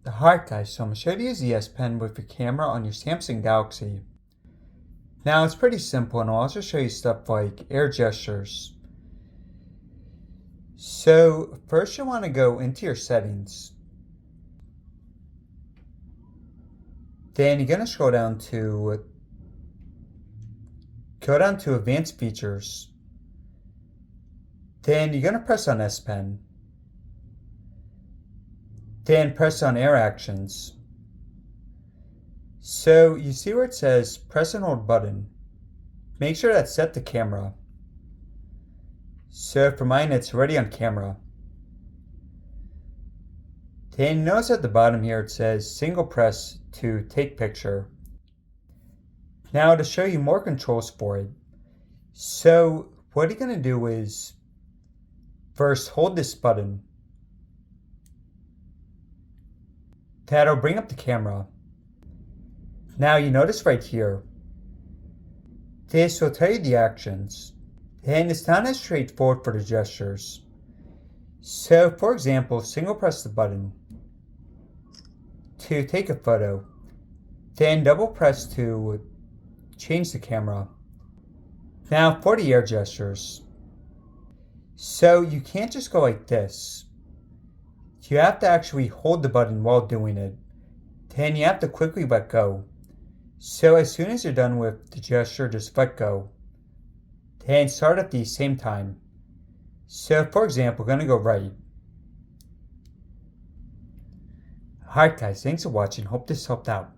Alright guys, so I'm going to show you to use the S Pen with your camera on your Samsung Galaxy. Now it's pretty simple and I'll also show you stuff like air gestures. So first you want to go into your settings. Then you're going to scroll down to advanced features. Then you're going to press on S Pen. Then press on air actions. So you see where it says press and hold button. Make sure that's set to camera. So for mine it's already on camera. Then notice at the bottom here it says single press to take picture. Now to show you more controls for it. So what you're going to do is first hold this button. That'll bring up the camera. Now you notice right here, this will tell you the actions, and it's not as straightforward for the gestures. So for example, single press the button to take a photo, then double press to change the camera. Now for the air gestures, so you can't just go like this. You have to actually hold the button while doing it. Then you have to quickly let go. So as soon as you're done with the gesture, just let go. Then start at the same time. So for example, we're going to go right. Alright guys, thanks for watching. Hope this helped out.